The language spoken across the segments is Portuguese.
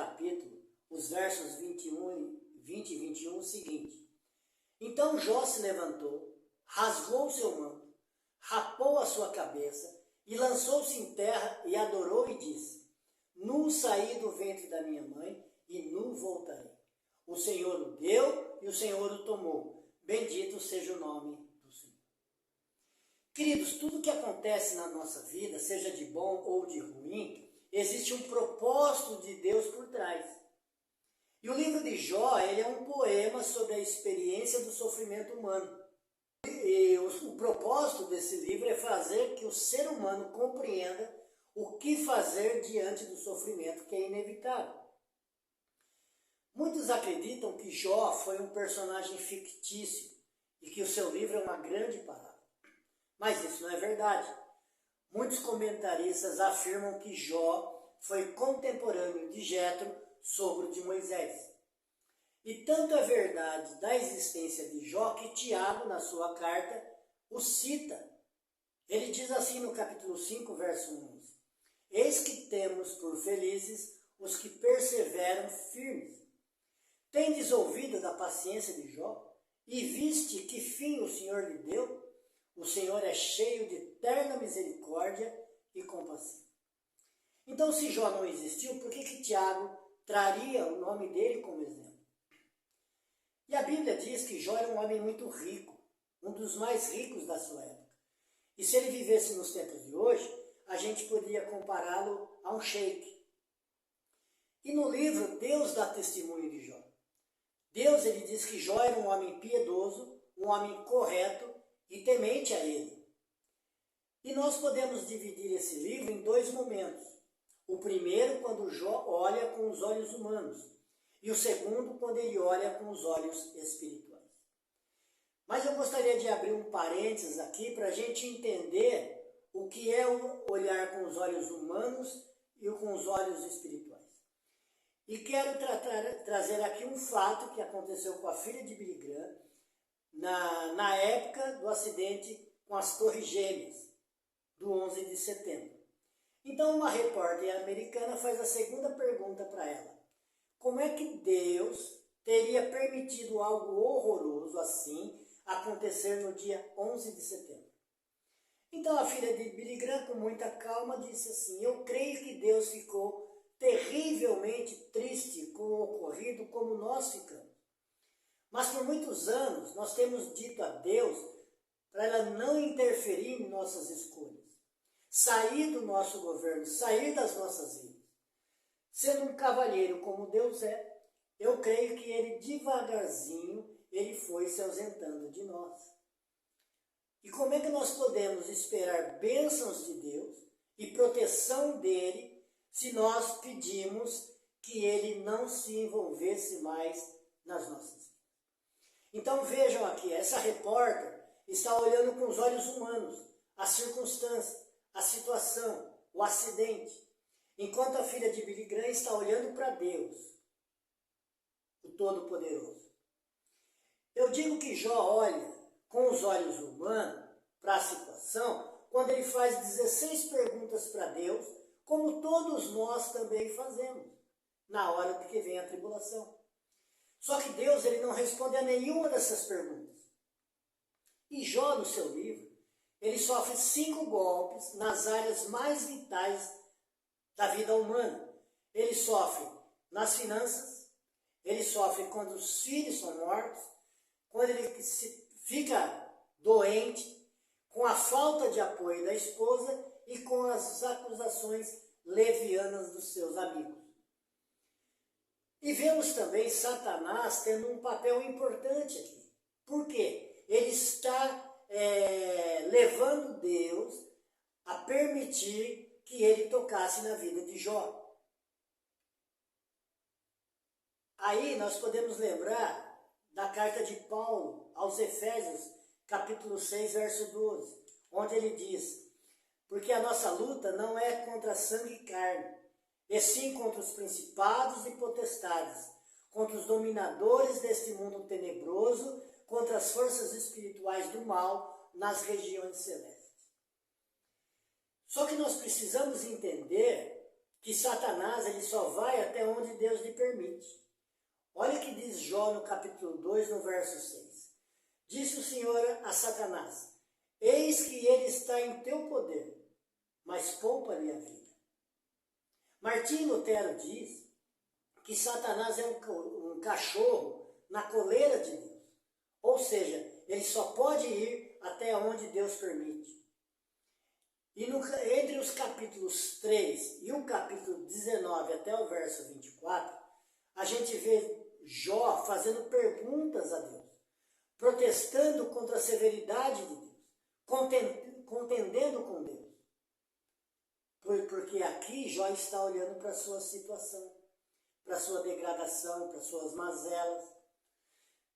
capítulo, os versos 20 e 21, o seguinte: Então Jó se levantou, rasgou o seu manto, rapou a sua cabeça e lançou-se em terra e adorou e disse: Nu saí do ventre da minha mãe e nu voltarei. O Senhor o deu e o Senhor o tomou. Bendito seja o nome do Senhor. Queridos, tudo que acontece na nossa vida, seja de bom ou de ruim, existe um propósito de Deus por trás. E o livro de Jó, ele é um poema sobre a experiência do sofrimento humano. E o propósito desse livro é fazer que o ser humano compreenda o que fazer diante do sofrimento que é inevitável. Muitos acreditam que Jó foi um personagem fictício e que o seu livro é uma grande parábola. Mas isso não é verdade. Muitos comentaristas afirmam que Jó foi contemporâneo de Jetro, sogro de Moisés. E tanto é verdade da existência de Jó que Tiago, na sua carta, o cita. Ele diz assim no capítulo 5, verso 11: Eis que temos por felizes os que perseveram firmes. Tendes ouvido da paciência de Jó? E viste que fim o Senhor lhe deu? O Senhor é cheio de eterna misericórdia e compassivo. Então, se Jó não existiu, por que Tiago traria o nome dele como exemplo? E a Bíblia diz que Jó era um homem muito rico, um dos mais ricos da sua época. E se ele vivesse nos tempos de hoje, a gente poderia compará-lo a um sheik. E no livro, Deus dá testemunho de Jó. Deus, ele diz que Jó era um homem piedoso, um homem correto e temente a ele. E nós podemos dividir esse livro em dois momentos. O primeiro, quando Jó olha com os olhos humanos. E o segundo, quando ele olha com os olhos espirituais. Mas eu gostaria de abrir um parênteses aqui para a gente entender o que é o olhar com os olhos humanos e com os olhos espirituais. E quero trazer aqui um fato que aconteceu com a filha de Billy Graham na época do acidente com as Torres Gêmeas, do 11 de setembro. Então uma repórter americana faz a segunda pergunta para ela: como é que Deus teria permitido algo horroroso assim acontecer no dia 11 de setembro? Então a filha de Billy Graham, com muita calma, disse assim: eu creio que Deus ficou terrivelmente triste com o ocorrido como nós ficamos. Mas por muitos anos nós temos dito a Deus para ela não interferir em nossas escolhas, sair do nosso governo, sair das nossas vidas. Sendo um cavalheiro como Deus é, eu creio que ele devagarzinho, ele foi se ausentando de nós. E como é que nós podemos esperar bênçãos de Deus e proteção dele se nós pedimos que ele não se envolvesse mais nas nossas vidas? Então vejam aqui, essa repórter está olhando com os olhos humanos a circunstância, a situação, o acidente, enquanto a filha de Billy Graham está olhando para Deus, o Todo-Poderoso. Eu digo que Jó olha com os olhos humanos para a situação quando ele faz 16 perguntas para Deus, como todos nós também fazemos, na hora de que vem a tribulação. Só que Deus, ele não responde a nenhuma dessas perguntas. E Jó, no seu livro, ele sofre 5 golpes nas áreas mais vitais da vida humana. Ele sofre nas finanças, ele sofre quando os filhos são mortos, quando ele fica doente, com a falta de apoio da esposa e com as acusações levianas dos seus amigos. E vemos também Satanás tendo um papel importante aqui. Por quê? Ele está levando Deus a permitir que ele tocasse na vida de Jó. Aí nós podemos lembrar da carta de Paulo aos Efésios, capítulo 6, verso 12, onde ele diz: porque a nossa luta não é contra sangue e carne, e sim contra os principados e potestades, contra os dominadores deste mundo tenebroso, contra as forças espirituais do mal nas regiões celestes. Só que nós precisamos entender que Satanás ele só vai até onde Deus lhe permite. Olha o que diz Jó no capítulo 2, no verso 6. Disse o Senhor a Satanás: eis que ele está em teu poder, mas poupa-lhe a vida. Martim Lutero diz que Satanás é um cachorro na coleira de Deus. Ou seja, ele só pode ir até onde Deus permite. E entre os capítulos 3 e o capítulo 19 até o verso 24, a gente vê Jó fazendo perguntas a Deus, protestando contra a severidade de Deus, contendendo com Deus. Porque aqui Jó está olhando para a sua situação, para a sua degradação, para as suas mazelas.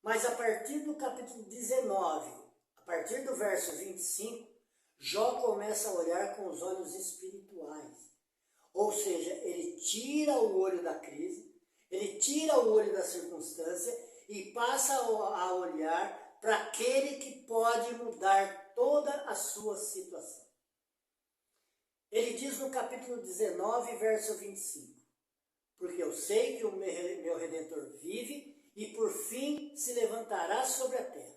Mas a partir do capítulo 19, a partir do verso 25, Jó começa a olhar com os olhos espirituais. Ou seja, ele tira o olho da crise, ele tira o olho da circunstância e passa a olhar para aquele que pode mudar toda a sua situação. Ele diz no capítulo 19, verso 25, porque eu sei que o meu Redentor vive e por fim se levantará sobre a terra.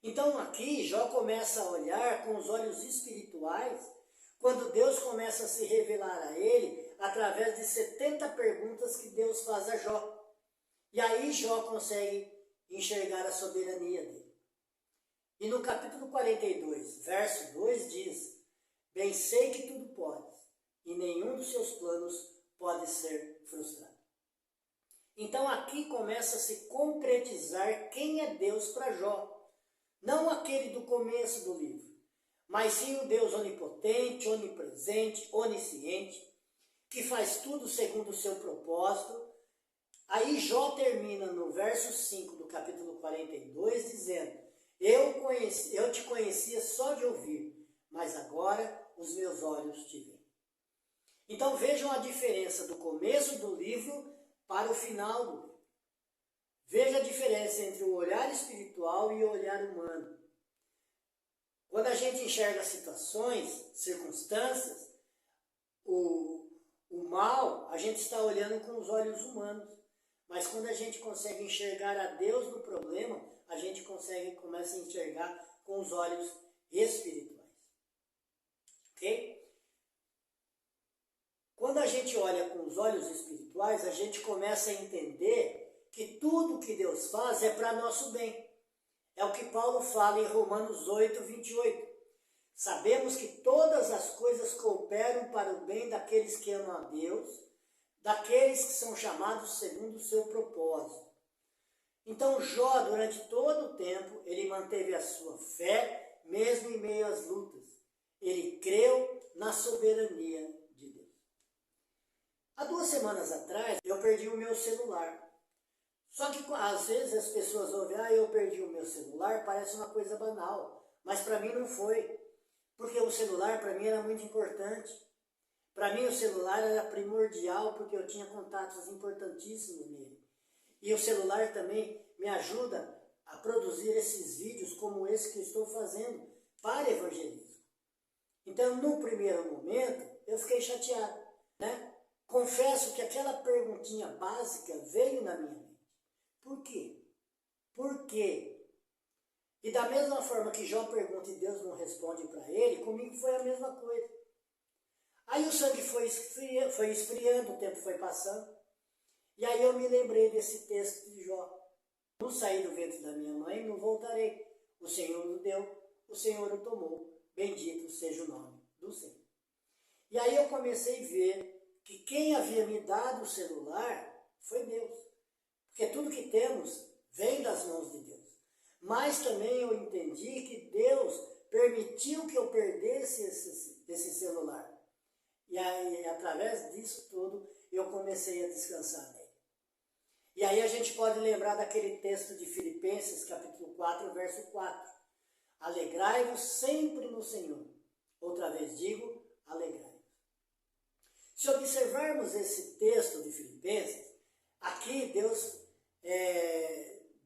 Então aqui Jó começa a olhar com os olhos espirituais, quando Deus começa a se revelar a ele através de 70 perguntas que Deus faz a Jó. E aí Jó consegue enxergar a soberania dele. E no capítulo 42, verso 2 diz: bem sei que tudo podes, e nenhum dos seus planos pode ser frustrado. Então aqui começa a se concretizar quem é Deus para Jó. Não aquele do começo do livro, mas sim o Deus onipotente, onipresente, onisciente, que faz tudo segundo o seu propósito. Aí Jó termina no verso 5 do capítulo 42, dizendo: eu te conhecia só de ouvir, mas agora os meus olhos te veem. Então vejam a diferença do começo do livro para o final do livro. Veja a diferença entre o olhar espiritual e o olhar humano. Quando a gente enxerga situações, circunstâncias, o mal, a gente está olhando com os olhos humanos. Mas quando a gente consegue enxergar a Deus no problema, a gente começa a enxergar com os olhos espirituais. Ok? Quando a gente olha com os olhos espirituais, a gente começa a entender que tudo que Deus faz é para nosso bem. É o que Paulo fala em Romanos 8, 28. Sabemos que todas as coisas cooperam para o bem daqueles que amam a Deus, daqueles que são chamados segundo o seu propósito. Então Jó, durante todo o tempo, ele manteve a sua fé, mesmo em meio às lutas. Ele creu na soberania de Deus. Há 2 semanas atrás, eu perdi o meu celular. Só que às vezes as pessoas ouvem: eu perdi o meu celular, parece uma coisa banal. Mas para mim não foi. Porque o celular para mim era muito importante. Para mim o celular era primordial porque eu tinha contatos importantíssimos nele. E o celular também me ajuda a produzir esses vídeos como esse que eu estou fazendo para evangelismo. Então no primeiro momento eu fiquei chateado, né? Confesso que aquela perguntinha básica veio na minha mente. Por quê? Por quê? E da mesma forma que Jó pergunta e Deus não responde para ele, comigo foi a mesma coisa. Aí o sangue foi esfriando, o tempo foi passando. E aí eu me lembrei desse texto de Jó. Não saí do ventre da minha mãe, não voltarei. O Senhor o deu, o Senhor o tomou. Bendito seja o nome do Senhor. E aí eu comecei a ver que quem havia me dado o celular foi Deus. Porque tudo que temos vem das mãos de Deus. Mas também eu entendi que Deus permitiu que eu perdesse esse celular. E aí, através disso tudo, eu comecei a descansar nele. E aí a gente pode lembrar daquele texto de Filipenses, capítulo 4, verso 4. Alegrai-vos sempre no Senhor. Outra vez digo, alegrai-vos. Se observarmos esse texto de Filipenses, aqui Deus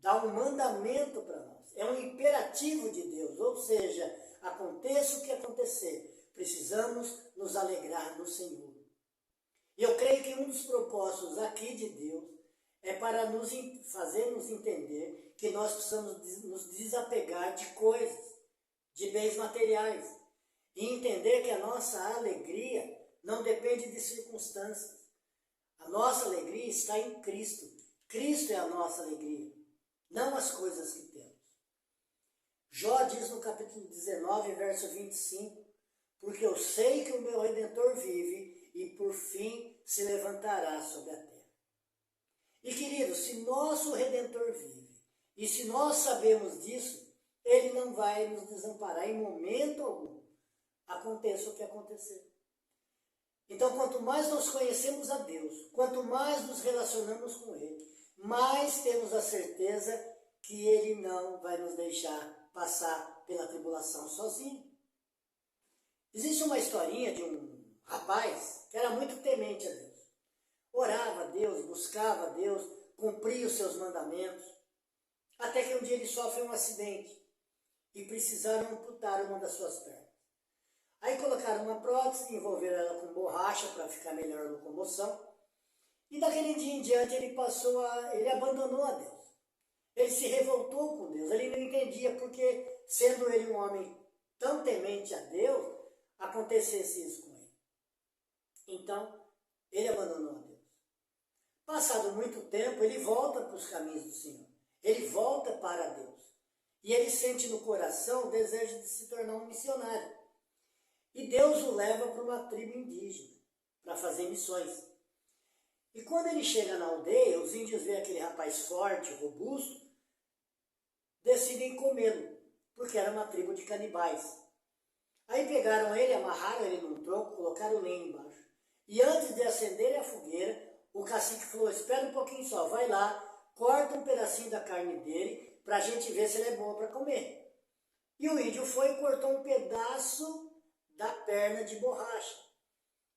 dá um mandamento para nós. É um imperativo de Deus, ou seja, aconteça o que acontecer, precisamos nos alegrar no Senhor. E eu creio que um dos propósitos aqui de Deus é para fazer nos entender que nós precisamos nos desapegar de coisas, de bens materiais, e entender que a nossa alegria não depende de circunstâncias. A nossa alegria está em Cristo. Cristo é a nossa alegria, não as coisas que temos. Jó diz no capítulo 19, verso 25, porque eu sei que o meu Redentor vive e por fim se levantará sobre a terra. E queridos, se nosso Redentor vive, e se nós sabemos disso, Ele não vai nos desamparar em momento algum, aconteça o que acontecer. Então, quanto mais nós conhecemos a Deus, quanto mais nos relacionamos com Ele, mais temos a certeza que Ele não vai nos deixar passar pela tribulação sozinho. Existe uma historinha de um rapaz que era muito temente a Deus. Orava a Deus, buscava a Deus, cumpria os seus mandamentos, até que um dia ele sofre um acidente e precisaram amputar uma das suas pernas. Aí colocaram uma prótese, envolveram ela com borracha para ficar melhor a locomoção. E daquele dia em diante ele abandonou a Deus. Ele se revoltou com Deus, ele não entendia porque, sendo ele um homem tão temente a Deus, acontecesse isso com ele. Então, ele abandonou a Deus. Passado muito tempo, ele volta para os caminhos do Senhor. Ele volta para Deus. E ele sente no coração o desejo de se tornar um missionário. E Deus o leva para uma tribo indígena, para fazer missões. E quando ele chega na aldeia, os índios veem aquele rapaz forte, robusto, decidem comê-lo, porque era uma tribo de canibais. Aí pegaram ele, amarraram ele num tronco, colocaram lenha embaixo. E antes de acenderem a fogueira, o cacique falou, espera um pouquinho só, vai lá, corta um pedacinho da carne dele, para a gente ver se ele é bom para comer. E o índio foi e cortou um pedaço da perna de borracha.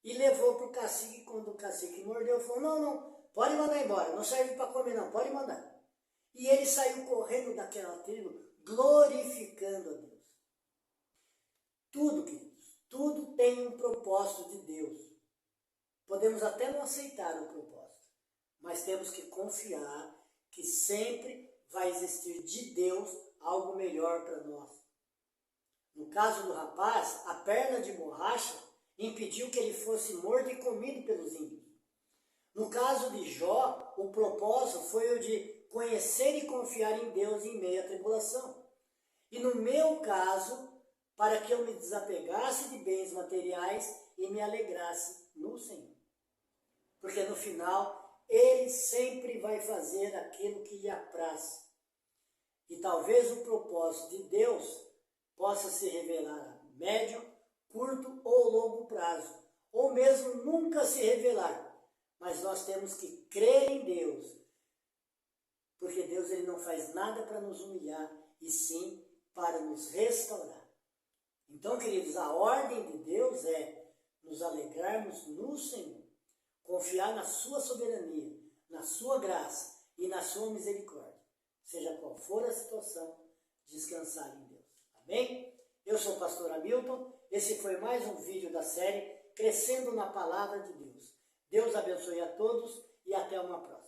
E levou para o cacique, quando o cacique mordeu, falou, não, pode mandar embora, não serve para comer não, pode mandar. E ele saiu correndo daquela tribo, glorificando a Deus. Tudo, queridos, tudo tem um propósito de Deus. Podemos até não aceitar o propósito, mas temos que confiar que sempre vai existir de Deus algo melhor para nós. No caso do rapaz, a perna de borracha impediu que ele fosse morto e comido pelos índios. No caso de Jó, o propósito foi o de conhecer e confiar em Deus em meio à tribulação. E no meu caso, para que eu me desapegasse de bens materiais e me alegrasse no Senhor. Porque no final, Ele sempre vai fazer aquilo que lhe apraz. E talvez o propósito de Deus possa se revelar a médio, curto ou longo prazo, ou mesmo nunca se revelar. Mas nós temos que crer em Deus, porque Deus ele não faz nada para nos humilhar, e sim para nos restaurar. Então, queridos, a ordem de Deus é nos alegrarmos no Senhor, confiar na sua soberania, na sua graça e na sua misericórdia. Seja qual for a situação, descansar em Deus. Amém? Eu sou o pastor Hamilton, esse foi mais um vídeo da série Crescendo na Palavra de Deus. Deus abençoe a todos e até uma próxima.